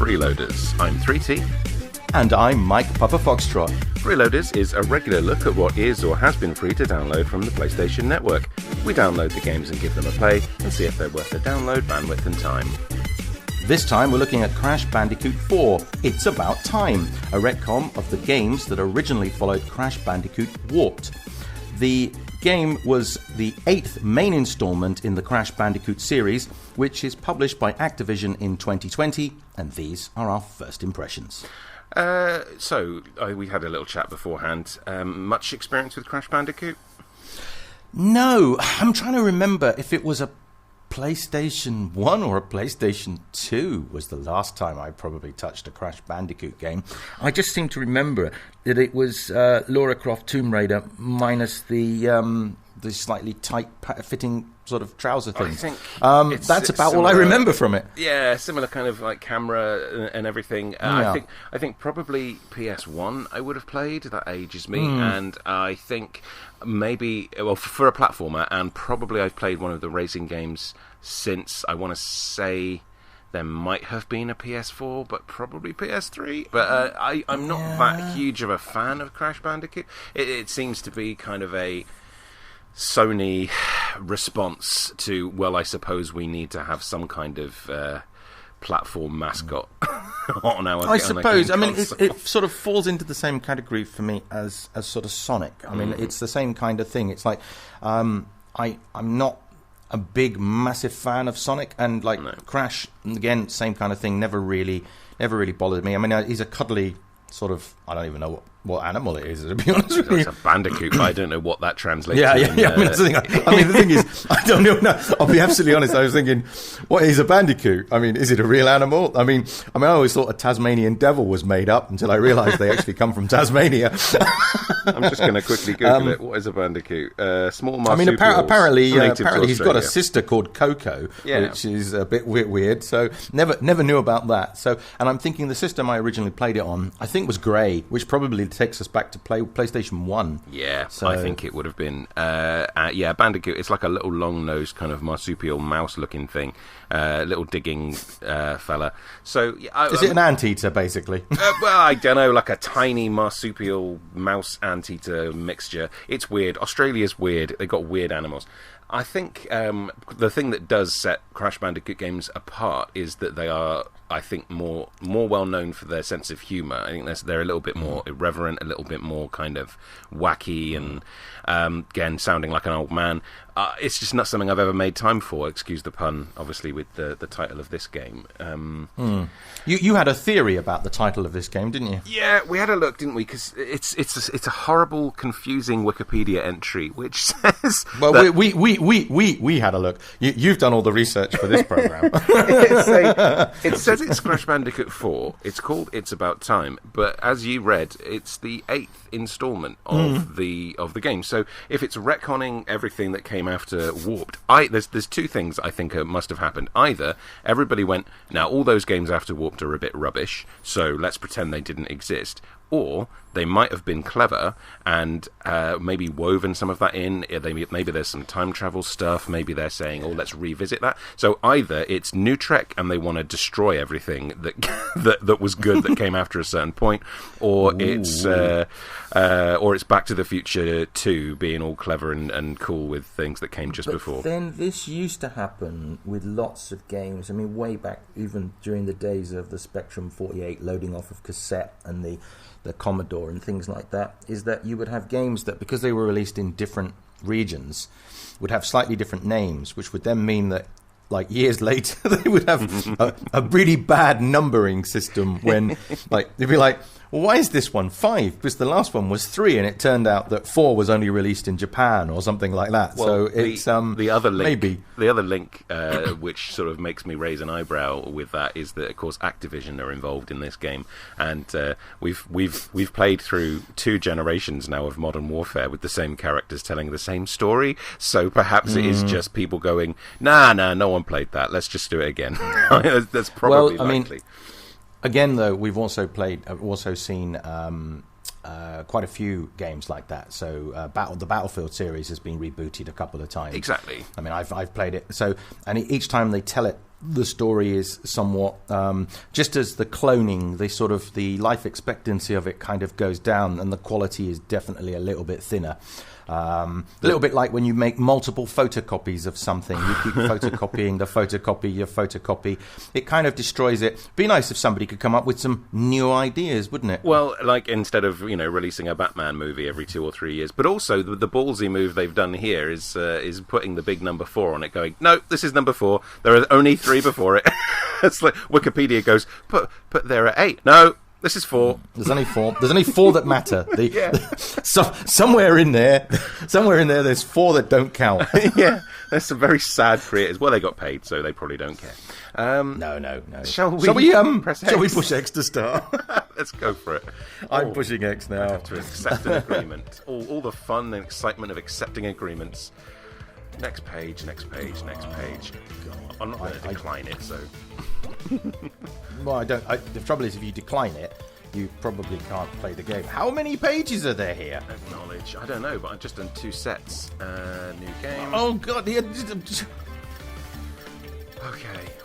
Freeloaders. I'm 3T. And I'm Mike Papa Foxtrot. Freeloaders is a regular look at what is or has been free to download from the PlayStation Network. We download the games and give them a play and see if they're worth the download, bandwidth and time. This time we're looking at Crash Bandicoot 4, It's About Time, a retcon of the games that originally followed Crash Bandicoot Warped. The game was the 8th main installment in the Crash Bandicoot series, which is published by Activision in 2020, and these are our first impressions. We had a little chat beforehand. Much experience with Crash Bandicoot? No, I'm trying to remember if it was a PlayStation 1 or a PlayStation 2 was the last time I probably touched a Crash Bandicoot game. I just seem to remember that it was Lara Croft Tomb Raider minus the slightly tight-fitting sort of trouser things. That's about similar, all I remember from it. Yeah, similar kind of like camera and everything. Yeah. I think probably PS1 I would have played. That ages me. And I think maybe, well, for a platformer, and probably I've played one of the racing games since, I want to say there might have been a PS4, but probably PS3. But I'm not that huge of a fan of Crash Bandicoot. It seems to be kind of a Sony response to, well, I suppose we need to have some kind of platform mascot on our I suppose. I mean, console. it sort of falls into the same category for me as sort of Sonic. I mean, it's the same kind of thing. It's like I'm not a big, massive fan of Sonic, and like Crash, again, same kind of thing. Never really bothered me. I mean, he's a cuddly sort of, I don't even know what animal it is, to be honest with you. It's a bandicoot, but I don't know what that translates to. Yeah. I mean, the thing is, I don't know. No, I'll be absolutely honest. I was thinking, what is a bandicoot? I mean, is it a real animal? I mean, I always thought a Tasmanian devil was made up until I realised they actually come from Tasmania. I'm just going to quickly Google it. What is a bandicoot? Small marsupials. I mean, apparently he's got a Australia. sister called Coco, which is a bit weird. So never knew about that. So, and I'm thinking the system I originally played it on, I think was Grey, which probably takes us back to PlayStation 1. Yeah, so, I think it would have been. Bandicoot. It's like a little long-nosed kind of marsupial mouse-looking thing, little digging fella. So, is it an anteater, basically? Well, I don't know, like a tiny marsupial mouse anteater mixture. It's weird. Australia's weird. They've got weird animals. I think the thing that does set Crash Bandicoot games apart is that they are, I think, more well known for their sense of humour. I think they're a little bit more irreverent, a little bit more kind of wacky, and again, sounding like an old man. It's just not something I've ever made time for. Excuse the pun, obviously, with the title of this game. You had a theory about the title of this game, didn't you? Yeah, we had a look, didn't we? Because it's a horrible, confusing Wikipedia entry which says. Well, we had a look. You've done all the research for this program. It says it's Crash Bandicoot 4. It's called It's About Time, but as you read, it's the 8th installment of the game. So if it's retconning everything that came after Warped, there's two things I think must have happened. Either everybody went, now all those games after Warped are a bit rubbish, so let's pretend they didn't exist. Or they might have been clever and maybe woven some of that in. Maybe there's some time travel stuff. Maybe they're saying, let's revisit that. So either it's new Trek and they want to destroy everything that was good that came after a certain point, or it's Back to the Future 2 being all clever and cool with things that came just before. Then this used to happen with lots of games. I mean, way back, even during the days of the Spectrum 48 loading off of cassette and the Commodore and things like that, is that you would have games that, because they were released in different regions, would have slightly different names, which would then mean that, like, years later, they would have a really bad numbering system when, like, they'd be like, well, why is this one 5? Because the last one was 3, and it turned out that 4 was only released in Japan or something like that. Well, so it's the other link, maybe the other link, which sort of makes me raise an eyebrow with that, is that of course Activision are involved in this game, and we've played through 2 generations now of Modern Warfare with the same characters telling the same story. So perhaps it is just people going, nah, no one played that. Let's just do it again. That's probably likely. Again, though, we've also seen quite a few games like that. So the Battlefield series has been rebooted a couple of times. Exactly. I mean, I've played it. So, and each time they tell it the story is somewhat just as the cloning, the life expectancy of it kind of goes down, and the quality is definitely a little bit thinner. A little bit like when you make multiple photocopies of something. You keep photocopying the photocopy, your photocopy. It kind of destroys it. Be nice if somebody could come up with some new ideas, wouldn't it? Well, like instead of releasing a Batman movie every 2 or 3 years, but also the ballsy move they've done here is putting the big number 4 on it, going, no, this is number 4. There are only 3 before it. It's like Wikipedia goes, put there are 8. No. This is 4. There's only 4. There's only 4 that matter. Somewhere in there, there's 4 that don't count. Yeah, there's some very sad creators. Well, they got paid, so they probably don't care. No. Shall we push X to start? Let's go for it. I'm pushing X now. I have to accept an agreement. All the fun and excitement of accepting agreements. Next page. I'm not going to decline it, so... Well, I don't. The trouble is, if you decline it, you probably can't play the game. How many pages are there here? Acknowledge. I don't know, but I've just done 2 sets. New game. Oh, God. Okay.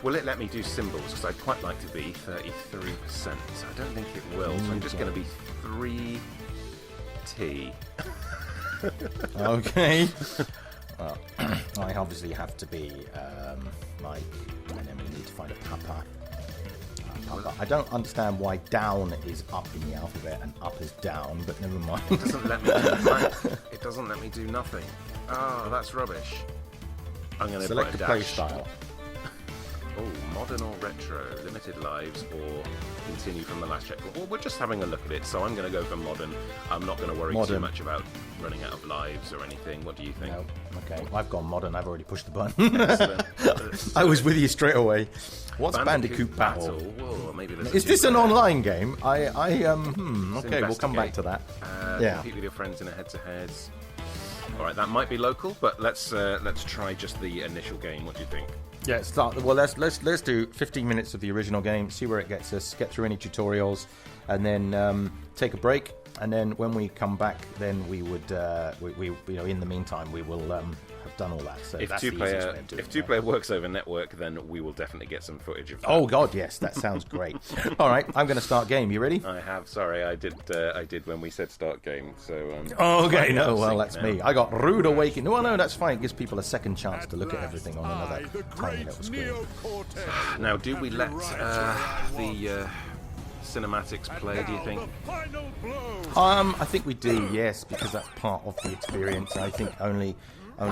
Will it let me do symbols? Because I'd quite like to be 33%. I don't think it will, so I'm just going to be 3T. Okay. Well, I obviously have to be Mike, and then we need to find a Papa. I don't understand why down is up in the alphabet and up is down, but never mind. It doesn't let me do nothing. Oh, that's rubbish. I'm going to select put a a play style. Oh, modern or retro, limited lives, or continue from the last checkpoint. Well, we're just having a look at it, so I'm going to go for modern. I'm not going to worry too much about running out of lives or anything. What do you think? No. Okay, I've gone modern. I've already pushed the button. Excellent. I was with you straight away. What's Bandicoot Battle? Whoa, maybe is this an online game? Okay, we'll come back to that. Compete with your friends in a head-to-head. All right, that might be local, but let's try just the initial game. What do you think? Yeah, start. Well, let's do 15 minutes of the original game. See where it gets us. Get through any tutorials, and then take a break. And then when we come back, then we would in the meantime we will have done all that. So if two-player works over network, then we will definitely get some footage of that. Oh God, yes, that sounds great. All right, I'm going to start game. You ready? I have. Sorry, I did when we said start game. So. Okay, no, well that's me. I got rude awakening. No, that's fine. It gives people a second chance to look at everything on another tiny little screen. Now, do we let the cinematics play, do you think? I think we do, yes, because that's part of the experience. I think only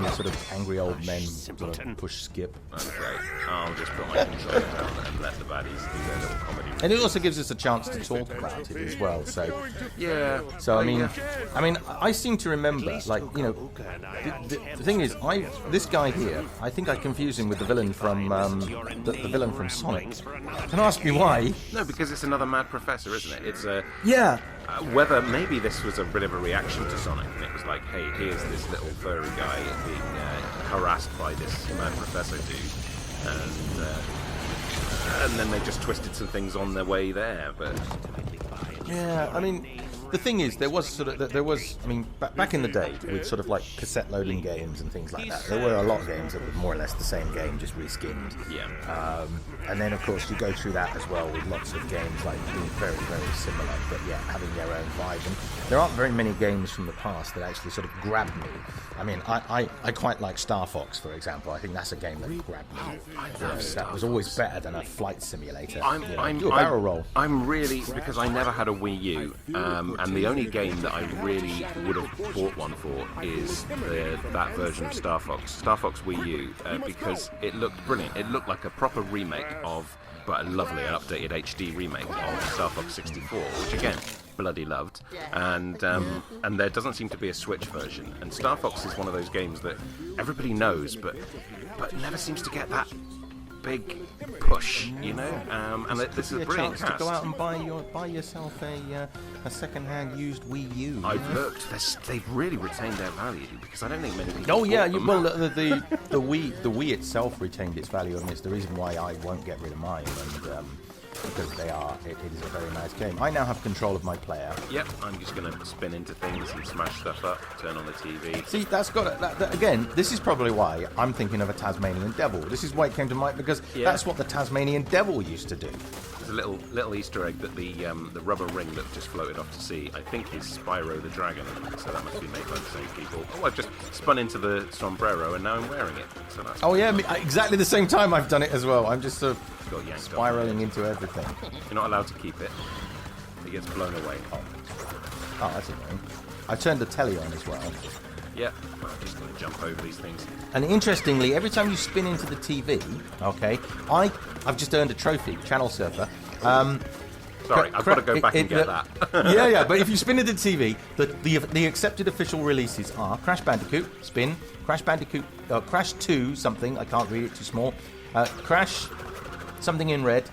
sort of angry old men sort of push skip. Okay, I'll just put my controller down and let the baddies do their little comedy. And it also gives us a chance to talk about it as well. So yeah. So I mean, I seem to remember, like, the thing is, this guy here, I think I confuse him with the villain from the villain from Sonic. Can I ask me why? No, because it's another mad professor, isn't it? It's a yeah. Whether maybe this was a bit of a reaction to Sonic, and it was like, hey, here's this little furry guy being harassed by this mad professor dude, and then they just twisted some things on their way there. But yeah, I mean, the thing is, back in the day with sort of like cassette loading games and things like that, there were a lot of games that were more or less the same game, just reskinned. Yeah. And then, of course, you go through that as well with lots of games like being very, very similar, but yeah, having their own vibe. And there aren't very many games from the past that actually sort of grabbed me. I mean, I quite like Star Fox, for example. I think that's a game that grabbed me. That was always better than a flight simulator. Do a barrel roll. I'm really, because I never had a Wii U, and the only game that I really would have bought one for is that version of Star Fox Wii U, because it looked brilliant. It looked like a proper remake but a lovely updated HD remake of Star Fox 64, which again, bloody loved. And there doesn't seem to be a Switch version. And Star Fox is one of those games that everybody knows, but never seems to get that big push, and this is a brilliant chance to go out and buy yourself a second-hand used Wii U. I've looked; they've really retained their value, because I don't think many people. Oh yeah, the Wii itself retained its value, and it's the reason why I won't get rid of mine. And because it is a very nice game. I now have control of my player. Yep, I'm just going to spin into things and smash stuff up, turn on the TV. See, that's got that, again, this is probably why I'm thinking of a Tasmanian devil. This is why it came to mind, because that's what the Tasmanian devil used to do. There's a little Easter egg that the rubber ring that just floated off to sea, I think, is Spyro the Dragon, so that must be made by the same people. Oh, I've just spun into the sombrero and now I'm wearing it. So that's exactly the same time I've done it as well. I'm just sort of got spiraling into everything. You're not allowed to keep it. It gets blown away. Oh, that's annoying. I turned the telly on as well. Yeah, well, I'm just going to jump over these things. And interestingly, every time you spin into the TV, okay, I've just earned a trophy, Channel Surfer. Sorry, I've got to go back and get that. yeah, but if you spin into the TV, the accepted official releases are Crash Bandicoot, spin, Crash Bandicoot, Crash 2, something, I can't read it, too small, Crash, something in red,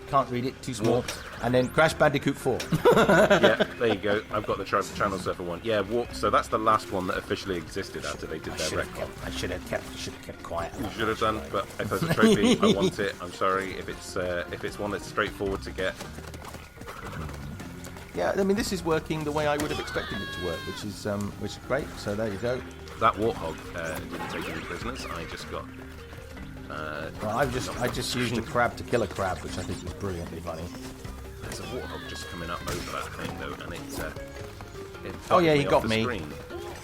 can't read it, too small, and then Crash Bandicoot 4. Yeah, there you go. I've got the Channel Surfer one. Yeah, so that's the last one that officially existed after they did their retcon. I should have kept quiet. You should have done, but if there's a trophy, I want it. I'm sorry if it's one that's straightforward to get. Yeah, I mean, this is working the way I would have expected it to work, which is great. So there you go. That warthog didn't take any prisoners. I just got. Well, I just used a crab to kill a crab, which I think was brilliantly funny. There's a warthog just coming up over that thing though, and it oh yeah, he got got me. Screen.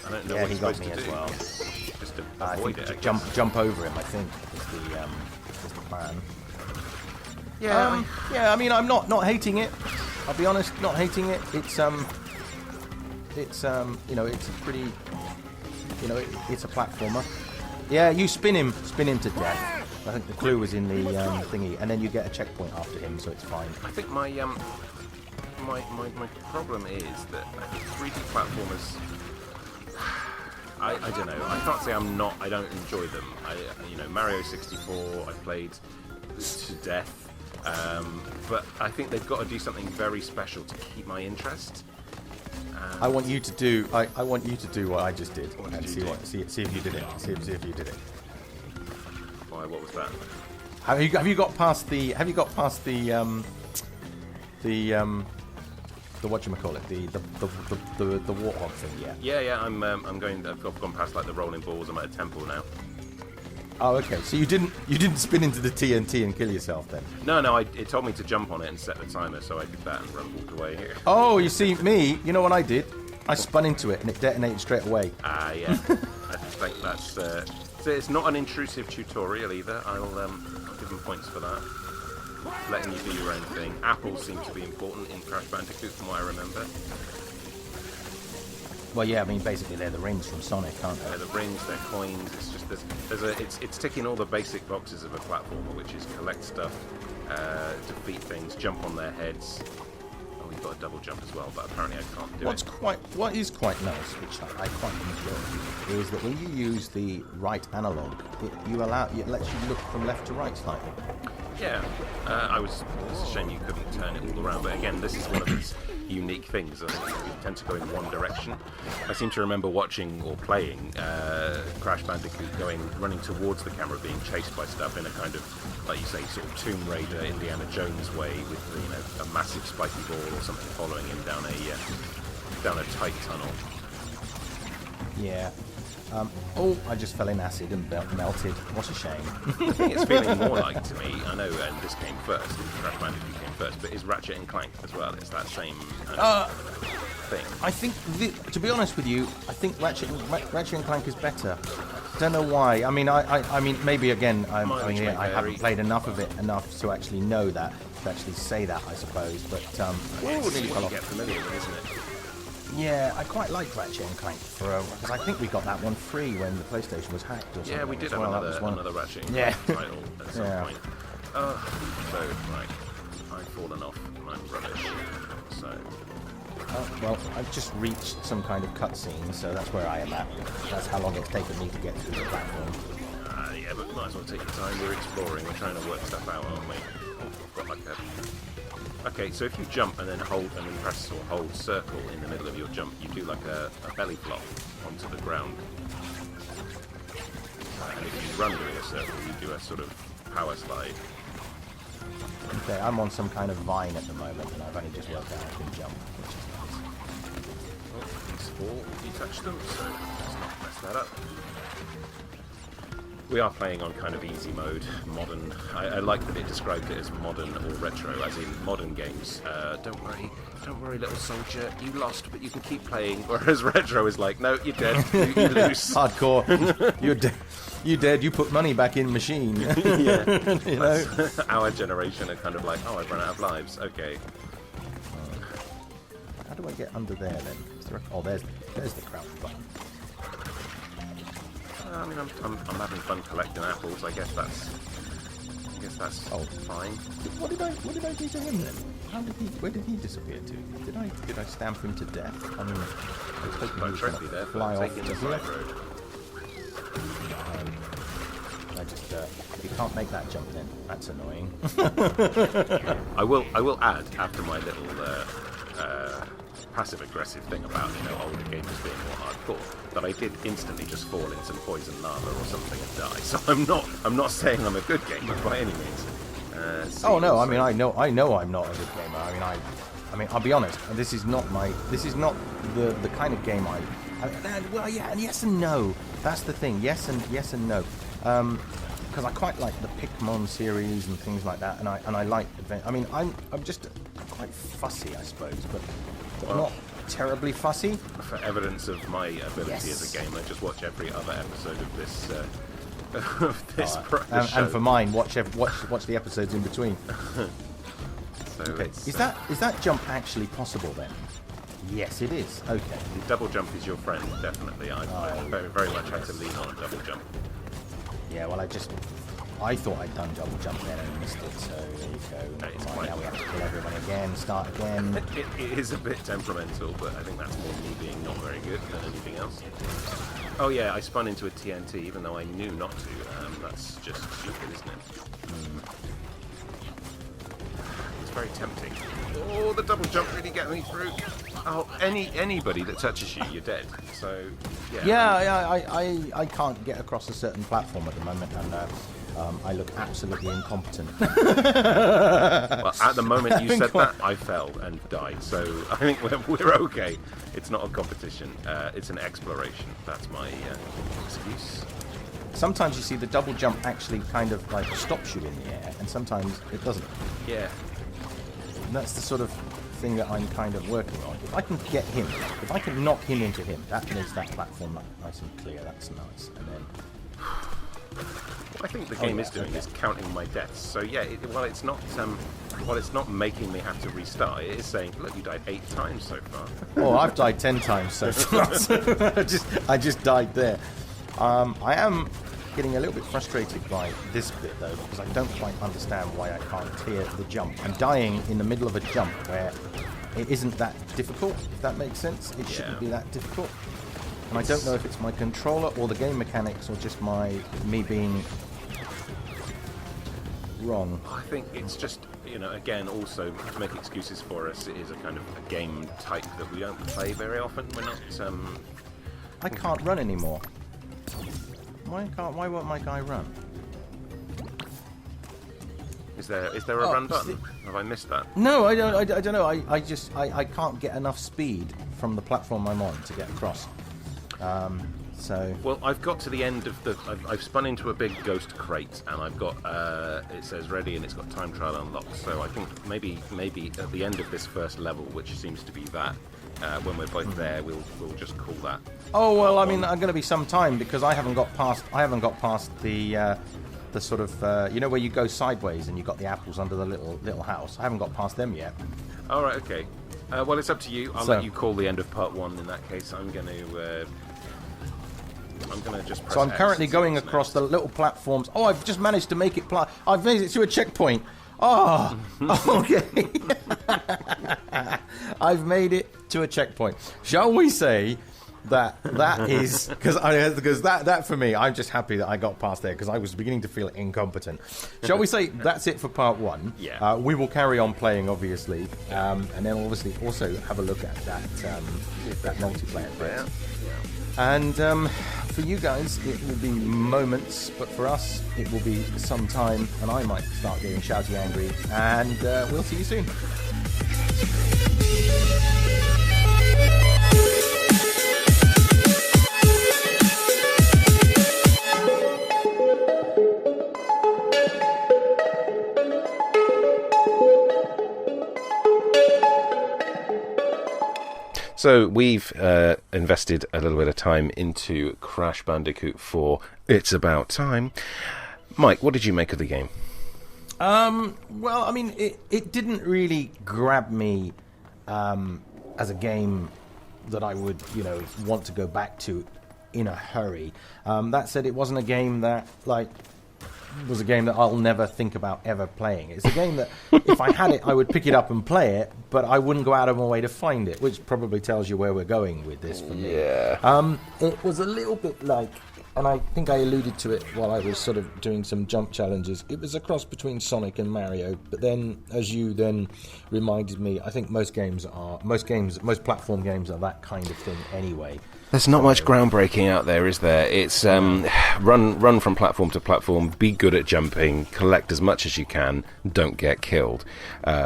I don't know yeah, what he got me as do. well. Just to I avoid think it. jump over him. I think is the plan. Yeah. Yeah. I mean, I'm not hating it. I'll be honest, not hating it. It's it's a pretty, it's a platformer. Yeah, you spin him to death. I think the clue was in the thingy, and then you get a checkpoint after him, so it's fine. I think my problem is that I think 3D platformers. I don't know. I can't say I don't enjoy them. Mario 64 I played to death, but I think they've got to do something very special to keep my interest. I want you to do. I want you to do what I just did, and see if you did it. See if you did it. Why? What was that? Have you got past the whatchamacallit, the warthog thing yet? Yeah. I've gone past like the rolling balls. I'm at a temple now. Oh, okay. So you didn't spin into the TNT and kill yourself then? No. It told me to jump on it and set the timer, so I did that and walked away here. Oh, you see, me. You know what I did? I spun into it and it detonated straight away. Yeah. I think that's. So it's not an intrusive tutorial either. I'll give them points for that. Letting you do your own thing. Apples seem to be important in Crash Bandicoot, from what I remember. Well, yeah, I mean, basically they're the rings from Sonic, aren't they? They're the rings, they're coins. It's just it's ticking all the basic boxes of a platformer, which is collect stuff, defeat things, jump on their heads. Oh, we've got a double jump as well, but apparently I can't do it. What is quite nice, which I quite enjoy, is that when you use the right analog, it lets you look from left to right slightly. Yeah, it's a shame you couldn't turn it all around, but again, this is one of its unique things. I think you tend to go in one direction. I seem to remember watching or playing Crash Bandicoot running towards the camera, being chased by stuff in a kind of, like you say, sort of Tomb Raider, Indiana Jones way, with a massive spiky ball or something following him down a tight tunnel. Yeah. I just fell in acid and melted. What a shame. The thing it's feeling more like to me, I know, and this came first, Crash Bandicoot came first, but is Ratchet and Clank as well. It's that same thing. I think, to be honest with you, I think Ratchet and Clank is better. Don't know why. I mean, I mean, maybe again, I haven't played enough of it to actually know that, to actually say that, I suppose. But it's really what you get familiar with, isn't it? Yeah, I quite like Ratchet and Clank because I think we got that one free when the PlayStation was hacked or something. Yeah, we did have another Ratchet and Clank title at some point. So, right, I've fallen off and I'm rubbish. So. Well, I've just reached some kind of cutscene, so that's where I am at. That's how long it's taken me to get through the platform. Yeah, but might as well take your time. We're exploring, we're trying to work stuff out, aren't we? I've got like a... Okay, so if you jump and then press or hold circle in the middle of your jump, you do like a belly flop onto the ground. And if you run doing a circle, you do a sort of power slide. Okay, I'm on some kind of vine at the moment, and I've only just worked out I can jump, which is nice. Well, these fall if you touch them, so let's not mess that up. We are playing on kind of easy mode, modern. I like that it described it as modern or retro, as in modern games. Don't worry, little soldier, you lost, but you can keep playing. Whereas retro is like, no, you're dead, you lose. Hardcore, you're dead. You dead. You put money back in machine. Yeah, you know. Our generation are kind of like, oh, I've run out of lives. Okay. How do I get under there then? Oh, there's the crouch button. I mean, I'm having fun collecting apples. I guess that's fine. What did I do to him then? Where did he disappear to? Did I stamp him to death? I mean, I was hoping he was going to fly off to here. I just you can't make that jump then. That's annoying. I will add after my little passive-aggressive thing about older gamers being more hardcore, that I did instantly just fall in some poison lava or something and die. So I'm not saying I'm a good gamer by any means. Oh no, I mean I know I'm not a good gamer. I mean I'll be honest. This is not the kind of game well, yeah, and yes and no. That's the thing. Yes and no. Because I quite like the Pikmin series and things like that, and I like adventure. I mean, I'm just quite fussy, I suppose, but not terribly fussy. For evidence of my ability as a gamer, just watch every other episode of this. This and for mine, watch the episodes in between. So okay. Is that jump actually possible then? Yes, it is. Okay. The double jump is your friend, definitely. I very, very much had to lean on a double jump. Yeah, well, I thought I'd done double jump then and missed it, so there you go. Now we have to kill everyone again, start again. It is a bit temperamental, but I think that's more me being not very good than anything else. Oh yeah, I spun into a TNT even though I knew not to. That's just stupid, isn't it? It's very tempting. Oh, the double jump really get me through. Oh, anybody that touches you, you're dead. So yeah. I can't get across a certain platform at the moment, and I look absolutely incompetent. Well, at the moment you said that, I fell and died. So I think we're okay. It's not a competition. It's an exploration. That's my excuse. Sometimes you see the double jump actually kind of like stops you in the air, and sometimes it doesn't. Yeah. And that's the sort of thing that I'm kind of working on. If I can get him, if I can knock him into him, that makes that platform nice and clear. That's nice. And then what I think the game is doing is counting my deaths. So yeah, while it's not making me have to restart, it is saying, look, you died 8 times so far. Oh, I've died 10 times so far. I just died there. I am getting a little bit frustrated by this bit though, because I don't quite understand why I can't clear the jump. I'm dying in the middle of a jump where it isn't that difficult, if that makes sense. It shouldn't be that difficult. And I don't know if it's my controller or the game mechanics or just me being wrong. I think it's just, again, also to make excuses for us, it is a kind of a game type that we don't play very often. We're not. I can't run anymore. Why won't my guy run? Is there a run button? Have I missed that? No, I don't know. I can't get enough speed from the platform I'm on to get across. Well, I've got to the end of I've spun into a big ghost crate, and I've got it says ready, and it's got time trial unlocked. So I think maybe at the end of this first level, which seems to be that, when we're both there, we'll just call that. Oh well, I mean, I'm going to be some time because I haven't got past the sort of where you go sideways and you got the apples under the little house. I haven't got past them yet. All right, okay. Well, it's up to you. I'll let you call the end of part 1 in that case. I'm going to just press. So I'm currently going across the little platforms. Oh, I've just managed to make it. I've made it to a checkpoint. Oh, okay. I've made it to a checkpoint. Shall we say that is because that for me, I'm just happy that I got past there because I was beginning to feel incompetent. Shall we say that's it for part 1? Yeah. We will carry on playing, obviously, and then obviously also have a look at that multiplayer bit. Yeah. And for you guys, it will be moments, but for us, it will be some time, and I might start getting shouty angry, and we'll see you soon. So we've invested a little bit of time into Crash Bandicoot 4. It's about time. Mike, what did you make of the game? Well, I mean, it didn't really grab me as a game that I would, want to go back to in a hurry. That said, it wasn't a game that, was a game that I'll never think about ever playing. It's a game that, if I had it, I would pick it up and play it, but I wouldn't go out of my way to find it, which probably tells you where we're going with this for me. Yeah. It was a little bit like, and I think I alluded to it while I was sort of doing some jump challenges, it was a cross between Sonic and Mario, but then, as you then reminded me, I think most platform games are that kind of thing anyway. There's not much groundbreaking out there, is there? It's run from platform to platform, be good at jumping, collect as much as you can, don't get killed,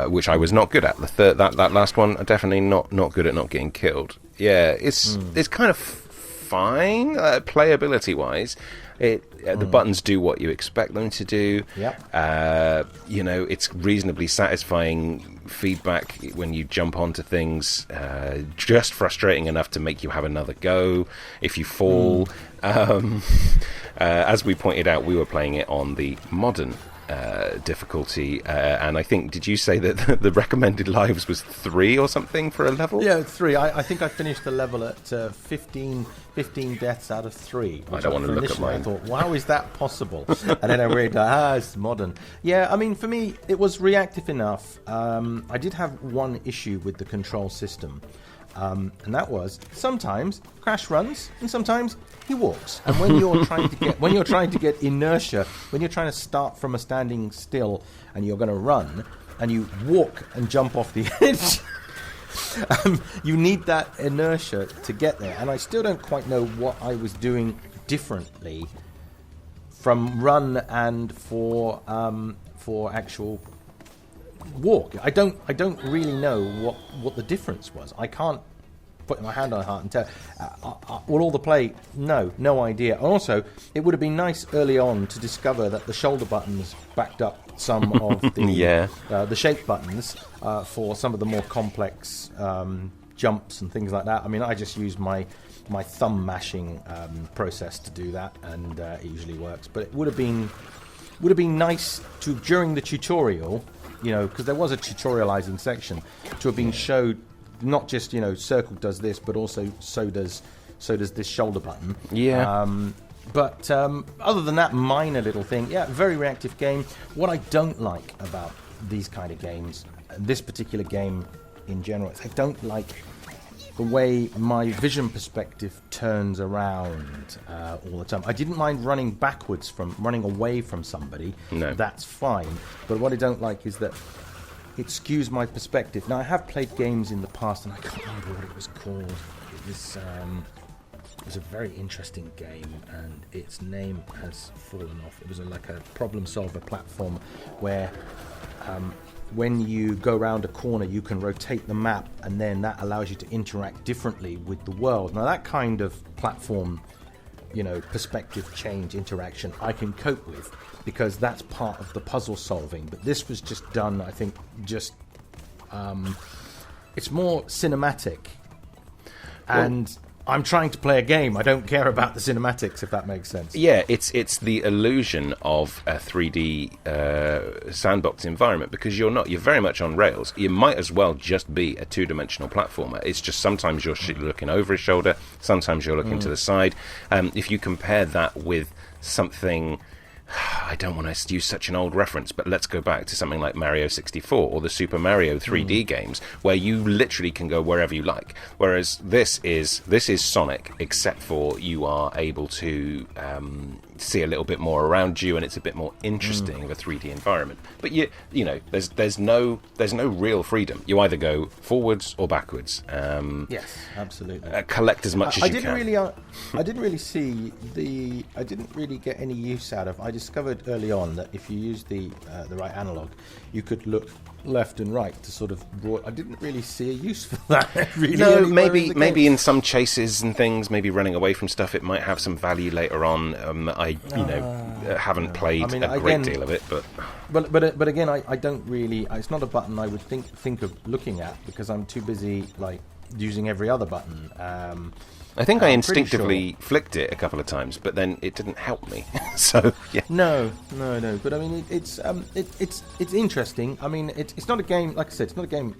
which I was not good at. That last one, definitely not good at not getting killed. Yeah, it's kind of fine, playability-wise. The buttons do what you expect them to do. Yep. It's reasonably satisfying feedback when you jump onto things, just frustrating enough to make you have another go if you fall. As we pointed out, we were playing it on the modern difficulty, and I think, did you say that the recommended lives was 3 or something for a level? Yeah, 3. I think I finished the level at 15 deaths out of 3. I don't want to look at mine. I thought, wow, is that possible? And then I realized, it's modern. Yeah, I mean, for me, it was reactive enough. I did have one issue with the control system. And that was sometimes Crash runs and sometimes he walks. And when you're trying to get inertia, when you're trying to start from a standing still and you're going to run and you walk and jump off the edge, you need that inertia to get there. And I still don't quite know what I was doing differently from run and for actual walk. I don't really know what the difference was. I can't put my hand on heart and tell. Will all the play? No idea. And also, it would have been nice early on to discover that the shoulder buttons backed up some of the the shape buttons for some of the more complex jumps and things like that. I mean, I just use my thumb mashing process to do that, and it usually works. But it would have been nice to, during the tutorial, because there was a tutorializing section, to have been showed not just circle does this, but also so does this shoulder button. Yeah. But other than that minor little thing, very reactive game. What I don't like about these kind of games, this particular game in general, is I don't like the way my vision perspective turns around all the time. I didn't mind running away from somebody. No. That's fine. But what I don't like is that it skews my perspective. Now, I have played games in the past, and I can't remember what it was called. It was a very interesting game, and its name has fallen off. It was like a problem solver platform where when you go around a corner, you can rotate the map, and then that allows you to interact differently with the world. Now, that kind of platform, perspective change interaction, I can cope with, because that's part of the puzzle solving. But this was just done, I think, it's more cinematic. And I'm trying to play a game. I don't care about the cinematics, if that makes sense. Yeah, it's the illusion of a 3D sandbox environment, because you're very much on rails. You might as well just be a two-dimensional platformer. It's just sometimes you're looking over his shoulder, sometimes you're looking to the side. If you compare that with something I don't want to use such an old reference, but let's go back to something like Mario 64 or the Super Mario 3D games, where you literally can go wherever you like. Whereas this is Sonic, except for you are able to see a little bit more around you, and it's a bit more interesting of a 3D environment. But you know, there's no real freedom. You either go forwards or backwards. Yes, absolutely. Collect as much as you can. I didn't really get any use out of. I discovered early on that if you use the right analog, you could look left and right to sort of. I didn't really see a use for that. Really, no, maybe in some chases and things, maybe running away from stuff, it might have some value later on. I haven't played a great deal of it, but again, I don't really. It's not a button I would think of looking at because I'm too busy like using every other button. I think I instinctively flicked it a couple of times, but then it didn't help me. So yeah. No. But I mean, it's interesting. I mean, it's not a game. Like I said, it's not a game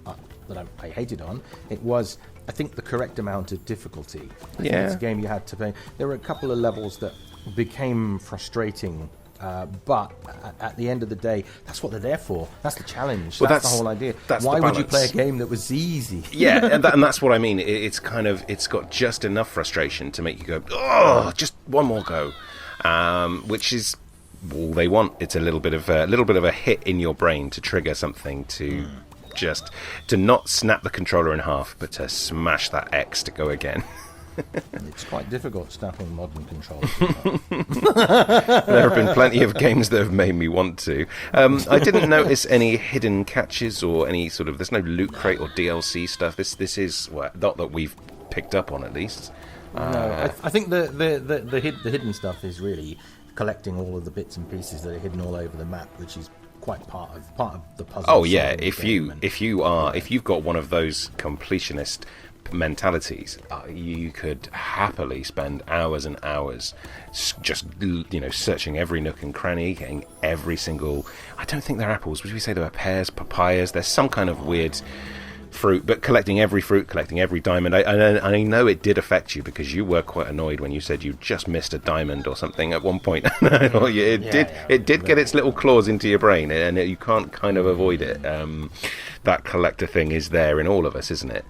that I hated on. It was, I think, the correct amount of difficulty. I think it's a game you had to play. There were a couple of levels that became frustrating. But at the end of the day, that's what they're there for. That's the challenge. Well, that's the whole idea. Why would you play a game that was easy? Yeah, and that's what I mean. It's got just enough frustration to make you go, oh, just one more go, which is all they want. It's a little bit of a hit in your brain to trigger something to just to not snap the controller in half, but to smash that X to go again. It's quite difficult snapping modern controllers. There have been plenty of games that have made me want to. I didn't notice any hidden catches or any sort of. There's no loot crate or DLC stuff. This is not that we've picked up on at least. No, I think the hidden stuff is really collecting all of the bits and pieces that are hidden all over the map, which is quite part of the puzzle. Oh yeah, if you've got one of those completionist mentalities, you could happily spend hours and hours just searching every nook and cranny, getting every single. I don't think they're apples. Would we say they were pears, papayas? There's some kind of weird fruit, but collecting every fruit, collecting every diamond. I know it did affect you because you were quite annoyed when you said you just missed a diamond or something at one point. It did get its little claws into your brain, and you can't kind of avoid it. That collector thing is there in all of us, isn't it?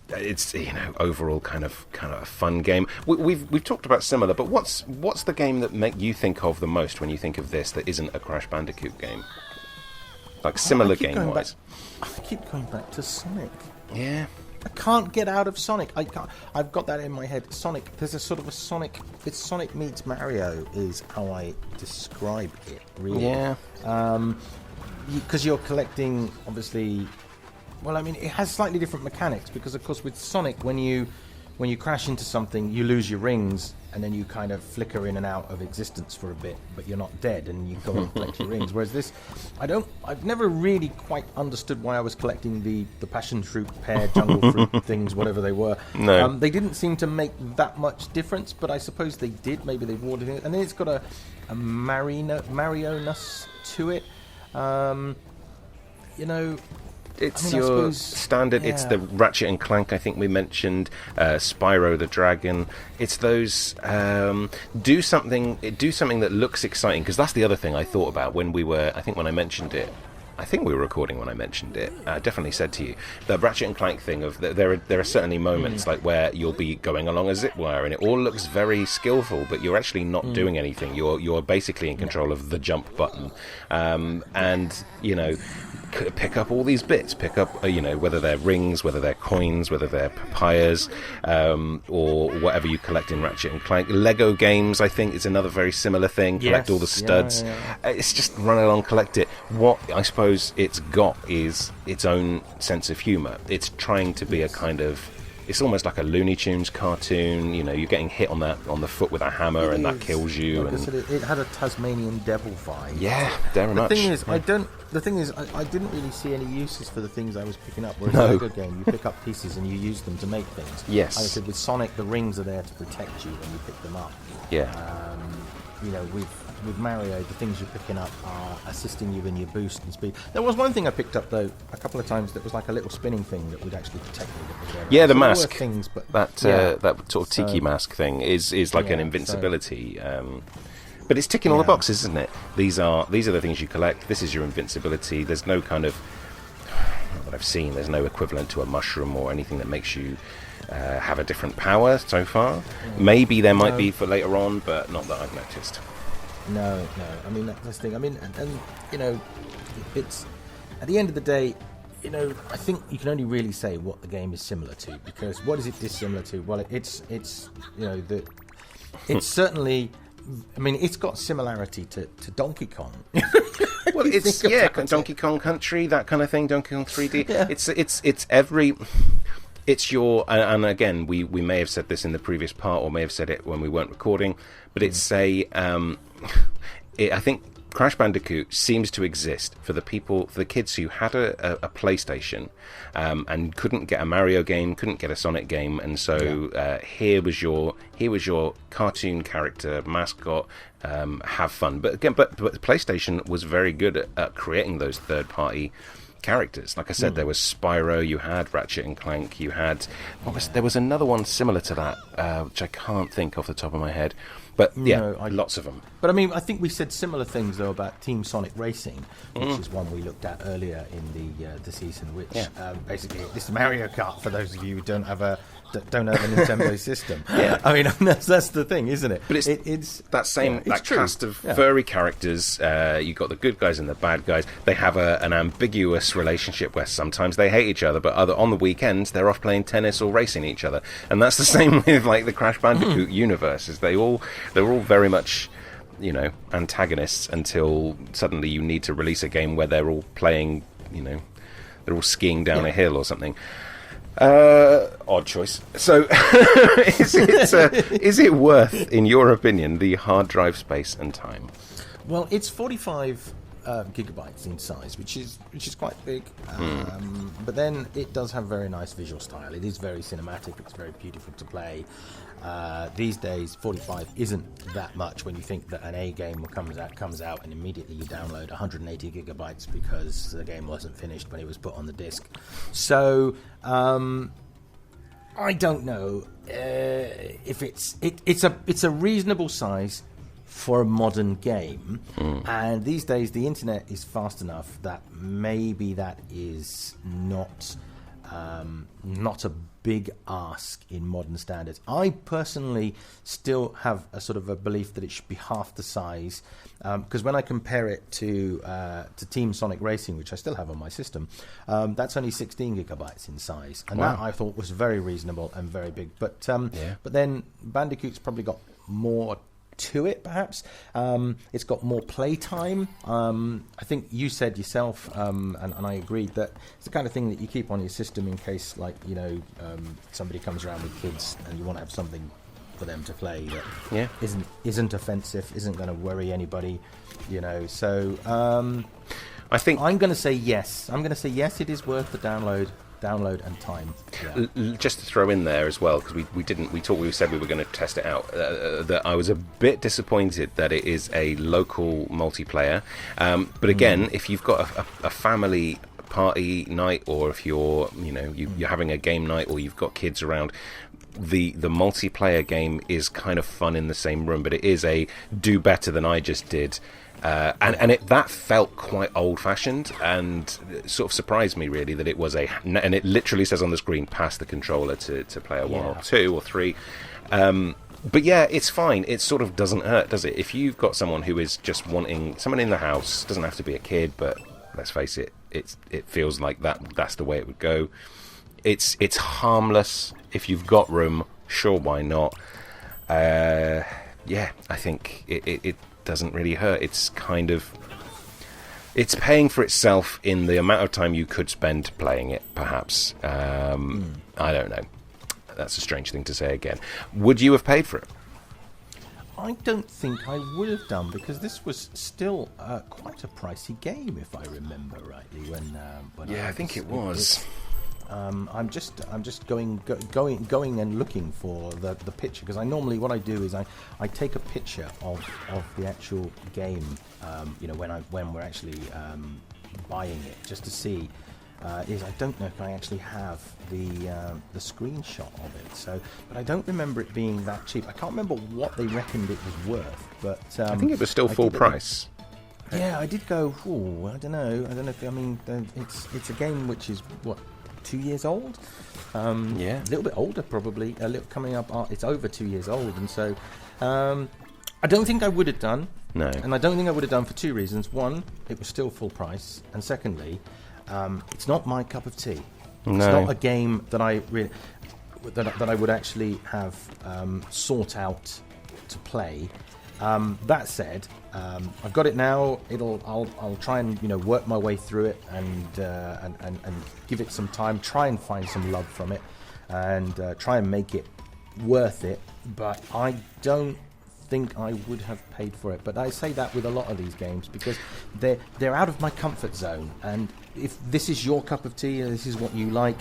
It's overall kind of a fun game. We've talked about similar, but what's the game that make you think of the most when you think of this that isn't a Crash Bandicoot game? Like similar game wise. I keep going back to Sonic. Yeah. I can't get out of Sonic. I've got that in my head. Sonic. There's a sort of a Sonic. It's Sonic meets Mario is how I describe it. Really. Yeah. Because you're collecting, obviously. Well, I mean, it has slightly different mechanics because, of course, with Sonic, when you crash into something, you lose your rings, and then you kind of flicker in and out of existence for a bit, but you're not dead, and you go and collect your rings. Whereas this, I've never really quite understood why I was collecting the passion fruit, pear, jungle fruit things, whatever they were. No. They didn't seem to make that much difference, but I suppose they did. Maybe they watered it, and then it's got a Mario-ness to it. It's your standard. Yeah. It's the Ratchet and Clank. I think we mentioned Spyro the Dragon. It's those do something that looks exciting, because that's the other thing I thought about when we were. I think when I mentioned it. I think we were recording when I mentioned it. I definitely said to you the Ratchet and Clank thing of there are certainly moments like where you'll be going along a zip wire and it all looks very skillful, but you're actually not doing anything. You're basically in control of the jump button, and pick up all these bits. Pick up whether they're rings, whether they're coins, whether they're papayas, or whatever you collect in Ratchet and Clank. Lego games, I think, is another very similar thing. Collect all the studs. Yeah. It's just run along, collect it. What I suppose it's got is its own sense of humour. It's trying to be a kind of. It's almost like a Looney Tunes cartoon. You're getting hit on the foot with a hammer, and that kills you. Like I said, it had a Tasmanian devil vibe. Yeah, very much. The thing is, I didn't really see any uses for the things I was picking up. Whereas no. in a good game, you pick up pieces and you use them to make things. Yes. Like I said, with Sonic, the rings are there to protect you when you pick them up. Yeah. With Mario, the things you're picking up are assisting you in your boost and speed. There was one thing I picked up, though, a couple of times that was like a little spinning thing that would actually protect you. Yeah, the mask. Things, but that sort of tiki mask thing is like an invincibility But it's ticking all the boxes, isn't it? These are the things you collect. This is your invincibility. There's no kind of, not that I've seen, there's no equivalent to a mushroom or anything that makes you have a different power so far. Maybe there might be for later on, but not that I've noticed. No. I mean, that's the thing. I mean, and you know, it's at the end of the day, you know, I think you can only really say what the game is similar to, because what is it dissimilar to? Well, it's you know, it's certainly. I mean, it's got similarity to Donkey Kong. Well, it's Donkey Kong Country, that kind of thing. Donkey Kong 3D. Yeah. It's your, and again, we may have said this in the previous part, or may have said it when we weren't recording, but it's I think Crash Bandicoot seems to exist for the kids who had a PlayStation and couldn't get a Mario game, couldn't get a Sonic game, and so here was your cartoon character mascot. Have fun, but again, but the PlayStation was very good at creating those third-party characters. Like I said, there was Spyro, you had Ratchet and Clank, you had there was another one similar to that, which I can't think off the top of my head. But lots of them. But I mean, I think we said similar things though about Team Sonic Racing, which is one we looked at earlier in the season. Which basically, this is Mario Kart for those of you who don't have a Nintendo system. Yeah, I mean that's the thing, isn't it? But it's that same cast of furry characters. You've got the good guys and the bad guys. They have an ambiguous relationship where sometimes they hate each other, but on the weekends they're off playing tennis or racing each other. And that's the same with like the Crash Bandicoot universe. Is they're all very much, you know, antagonists until suddenly you need to release a game where they're all playing, you know, they're all skiing down a hill or something. Odd choice. So, is it worth, in your opinion, the hard drive space and time? Well, it's 45 gigabytes in size, which is quite big. But then it does have very nice visual style. It is very cinematic. It's very beautiful to play. These days, 45 isn't that much when you think that an A game comes out and immediately you download 180 gigabytes because the game wasn't finished when it was put on the disc. So I don't know if it's a reasonable size for a modern game, and these days the internet is fast enough that maybe that is not a big ask in modern standards. I personally still have a sort of a belief that it should be half the size, because when I compare it to Team Sonic Racing, which I still have on my system, that's only 16 gigabytes in size, and that I thought was very reasonable and very big. But then Bandicoot's probably got more to it, perhaps. It's got more playtime. I think you said yourself, and I agreed, that it's the kind of thing that you keep on your system in case, like, you know, somebody comes around with kids and you want to have something for them to play that isn't offensive, isn't going to worry anybody, you know. So I think I'm going to say yes. It is worth the download and time. Just to throw in there as well, because we said we were going to test it out, that I was a bit disappointed that it is a local multiplayer, but again, if you've got a family party night, or if you're having a game night, or you've got kids around, the multiplayer game is kind of fun in the same room, but it is a do better than I just did. And that felt quite old-fashioned, and it sort of surprised me really that it was and it literally says on the screen, pass the controller to player 1 or 2 or 3. But yeah, it's fine. It sort of doesn't hurt, does it? If you've got someone who is just wanting someone in the house, doesn't have to be a kid, but let's face it, it feels like that's the way it would go. It's harmless. If you've got room, sure, why not? I think it doesn't really hurt. It's paying for itself in the amount of time you could spend playing it, perhaps. I don't know. That's a strange thing to say again. Would you have paid for it? I don't think I would have done, because this was still quite a pricey game, if I remember rightly. I think it was. I'm just going and looking for the picture, because what I do is I take a picture of the actual game, when we're actually buying it, just to see is I don't know if I actually have the screenshot of it. So, but I don't remember it being that cheap. I can't remember what they reckoned it was worth, but I think it was still full price. Yeah, I did go. Oh, I don't know. If I mean, it's a game which is what, 2 years old. Yeah, a little bit older probably. A little coming up. It's over 2 years old, and so I don't think I would have done. No, and I don't think I would have done for two reasons. One, it was still full price, and secondly, it's not my cup of tea. No. It's not a game that I really that I would actually have sought out to play. That said, I've got it now. I'll try and work my way through it and give it some time. Try and find some love from it, and try and make it worth it. But I don't think I would have paid for it. But I say that with a lot of these games because they're out of my comfort zone. And if this is your cup of tea and this is what you like,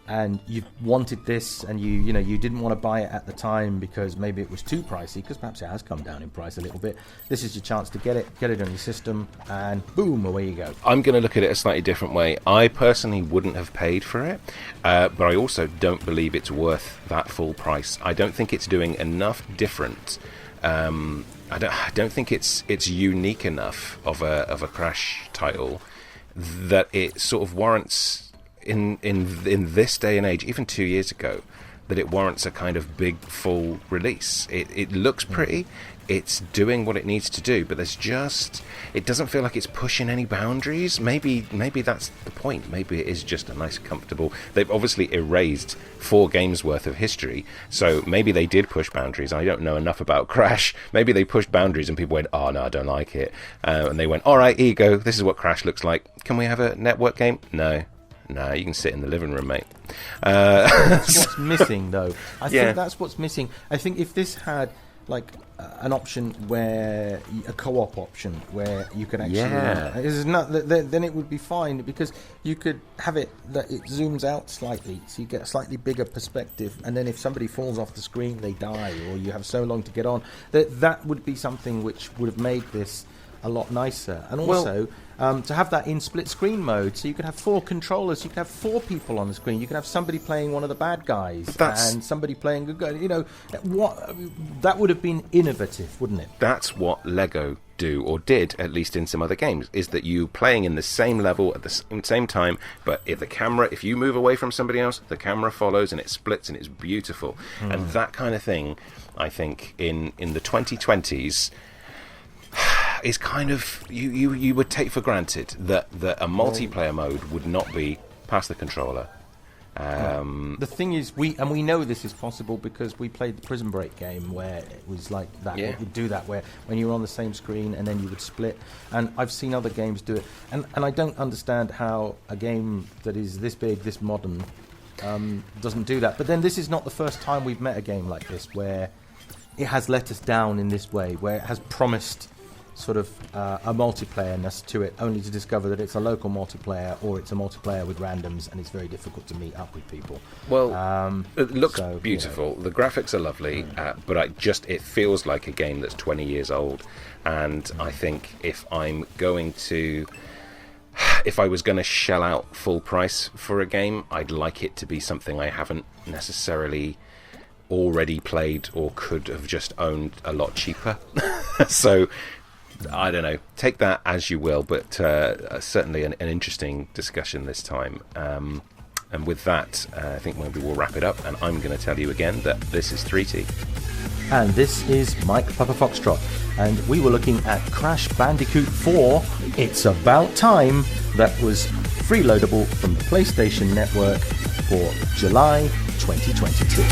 and you wanted this, and you didn't want to buy it at the time because maybe it was too pricey, because perhaps it has come down in price a little bit. This is your chance to get it on your system, and boom, away you go. I'm going to look at it a slightly different way. I personally wouldn't have paid for it, but I also don't believe it's worth that full price. I don't think it's doing enough different. I don't think it's unique enough of a Crash title that it sort of warrants. In this day and age, even 2 years ago, that it warrants a kind of big full release. It looks pretty, it's doing what it needs to do, but it doesn't feel like it's pushing any boundaries. Maybe that's the point. Maybe it is just a nice, comfortable. They've obviously erased 4 games worth of history, so maybe they did push boundaries. I don't know enough about Crash. Maybe they pushed boundaries and people went, oh no, I don't like it, and they went, all right, here you go, this is what Crash looks like. Can we have a network game? No, you can sit in the living room, mate. That's what's missing, though. I think that's what's missing. I think if this had like an option where a co-op option where you could actually, then it would be fine, because you could have it that it zooms out slightly, so you get a slightly bigger perspective, and then if somebody falls off the screen, they die, or you have so long to get on. That would be something which would have made this a lot nicer, and also to have that in split screen mode, so you could have 4 controllers, you could have 4 people on the screen, you could have somebody playing one of the bad guys and somebody playing good guy. That would have been innovative, wouldn't it? That's what Lego do, or did, at least in some other games, is that you playing in the same level at the same time, but if you move away from somebody else, the camera follows and it splits and it's beautiful. And that kind of thing, I think, in the 2020s is kind of you would take for granted that a multiplayer mode would not be past the controller. The thing is, we know this is possible because we played the Prison Break game where it was like that. It would do that, where when you were on the same screen and then you would split. And I've seen other games do it. And I don't understand how a game that is this big, this modern, doesn't do that. But then this is not the first time we've met a game like this where it has let us down in this way, where it has promised sort of a multiplayer-ness to it, only to discover that it's a local multiplayer, or it's a multiplayer with randoms, and it's very difficult to meet up with people. Well, it looks beautiful. The graphics are lovely, but it feels like a game that's 20 years old. And I think if I was going to shell out full price for a game, I'd like it to be something I haven't necessarily already played or could have just owned a lot cheaper. So I don't know, take that as you will, but certainly an interesting discussion this time. And with that, I think maybe we'll wrap it up, and I'm going to tell you again that this is 3T. And this is Mike Papa Foxtrot, and we were looking at Crash Bandicoot 4, It's About Time, that was freeloadable from the PlayStation Network for July 2022.